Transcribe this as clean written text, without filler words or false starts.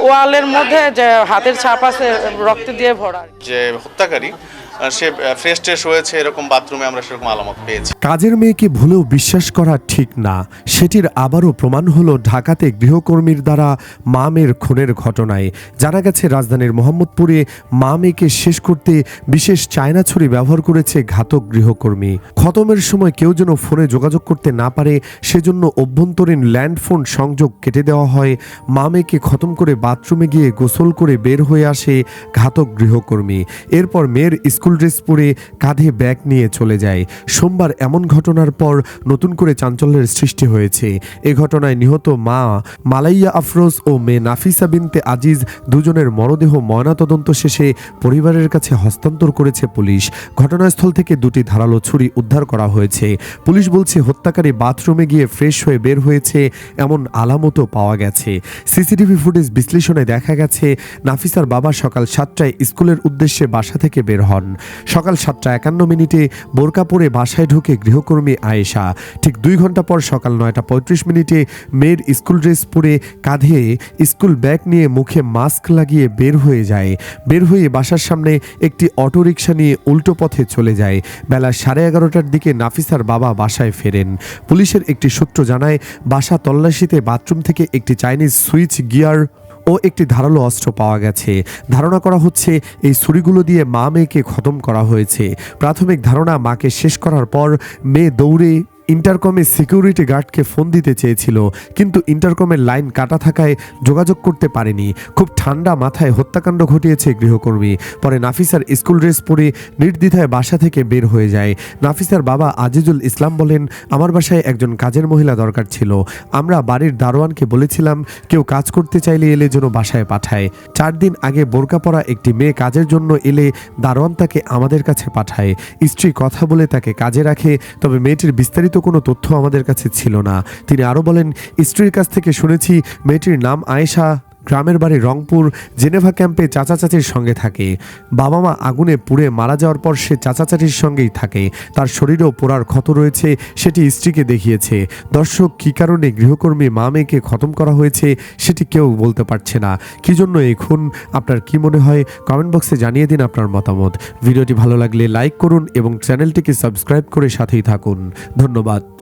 ওয়ালের মধ্যে যে হাতের ছাপ আছে রক্ত দিয়ে ভরা। যে হত্যাকারী সে ফ্রেশ ট্রেশ হয়েছে এরকম বাথরুমে আমরা সেরকম আলামত পেয়েছি। কাজের মেয়েকে ভুলেও বিশ্বাস করা ঠিক না, সেটির আবারও প্রমাণ হলো ঢাকাতে গৃহকর্মীর দ্বারা মা মেয়ের খুনের ঘটনায়। জানা গেছে রাজধানীর মোহাম্মদপুরে মা মেয়েকে শেষ করতে বিশেষ চায়না ছুরি ব্যবহার করেছে ঘাতক গৃহকর্মী। খতমের সময় কেউ যেন ফোনে যোগাযোগ করতে না পারে সেজন্য অভ্যন্তরীণ ল্যান্ডফোন সংযোগ কেটে দেওয়া হয়। মা মেয়েকে খতম করে বাথরুমে গিয়ে গোসল করে বের হয়ে আসে ঘাতক গৃহকর্মী। এরপর মেয়ের স্কুল ড্রেস পরে কাঁধে ব্যাগ নিয়ে চলে যায়। সোমবার এমন ঘটনার পর নতুন করে চাঞ্চল্যের সৃষ্টি হয়েছে। এ ঘটনায় নিহত মা মালাইয়া আফরোজ ও মেয়ে নাফিসা বিনতে আজিজ দুজনের মরদেহ ময়নাতদন্ত শেষে পরিবারের কাছে হস্তান্তর করেছে পুলিশ। ঘটনাস্থল থেকে দুটি ধারালো ছুরি উদ্ধার করা হয়েছে। পুলিশ বলছে হত্যাকারী বাথরুমে গিয়ে ফ্রেশ হয়ে বের হয়েছে এমন আলামতও পাওয়া গেছে। সিসিটিভি ফুটেজ বিশ্লেষণে দেখা গেছে নাফিসার বাবা সকাল 7টায় স্কুলের উদ্দেশ্যে বাসা থেকে বের হন। সকাল 7:51 বোরকা পরে বাসায় ঢুকে গৃহকর্মী আয়েশা। ঠিক 2 ঘন্টা পর সকাল 9:35 মেয়ের স্কুল ড্রেস পরে কাঁধে স্কুল ব্যাগ নিয়ে মুখে মাস্ক লাগিয়ে বের হয়ে যায়। বের হয়ে বাসার সামনে একটি অটোরিকশা নিয়ে উল্টো পথে চলে যায়। বেলা 11:30টার দিকে নাফিসার বাবা বাসায় ফেরেন। পুলিশের একটি সূত্র জানায় বাসা তল্লাশিতে বাথরুম থেকে একটি চাইনিজ সুইচ গিয়ার ও একটি ধারালো অস্ত্র পাওয়া গেছে। ধারণা করা হচ্ছে এই ছুরিগুলো দিয়ে মা মেয়েকে খতম করা হয়েছে। প্রাথমিক ধারণা মাকে শেষ করার পর মেয়ে দৌড়ে ইন্টারকমে সিকিউরিটি গার্ডকে ফোন দিতে চেয়েছিল, কিন্তু ইন্টারকমের লাইন কাটা থাকায় যোগাযোগ করতে পারেনি। খুব ঠান্ডা মাথায় হত্যাকাণ্ড ঘটিয়েছে গৃহকর্মী। পরে নাফিসার স্কুল ড্রেস পরে নির্দ্বিধায় বাসা থেকে বের হয়ে যায়। নাফিসার বাবা আজিজুল ইসলাম বলেন, আমার বাসায় একজন কাজের মহিলা দরকার ছিল। আমরা বাড়ির দারোয়ানকে বলেছিলাম কেউ কাজ করতে চাইলে এলে যেন বাসায় পাঠায়। 4 দিন আগে বোরকা পরা একটি মেয়ে কাজের জন্য এলে দারোয়ান তাকে আমাদের কাছে পাঠায়। স্ত্রী কথা বলে তাকে কাজে রাখে, তবে মেয়েটির বিস্তারিত কোনো তথ্য আমাদের কাছে ছিল না। তিনি আরো বলেন, স্ত্রীর কাছ থেকে শুনেছি মেয়েটির নাম আয়েশা, গ্রামের বাড়ি রংপুর, জেনেভা ক্যাম্পে চাচা চাচির সঙ্গে থাকে। বাবা মা আগুনে পুড়ে মারা যাওয়ার পর সে চাচা চাচির সঙ্গেই থাকে। তার শরীরেও পোড়ার ক্ষত রয়েছে, সেটি স্ত্রীকে দেখিয়েছে। দর্শক, কী কারণে গৃহকর্মী মা মেয়েকে খতম করা হয়েছে সেটি কেউ বলতে পারছে না। কী জন্য এই খুন, আপনার কি মনে হয় কমেন্ট বক্সে জানিয়ে দিন আপনার মতামত। ভিডিওটি ভালো লাগলে লাইক করুন এবং চ্যানেলটিকে সাবস্ক্রাইব করে সাথেই থাকুন। ধন্যবাদ।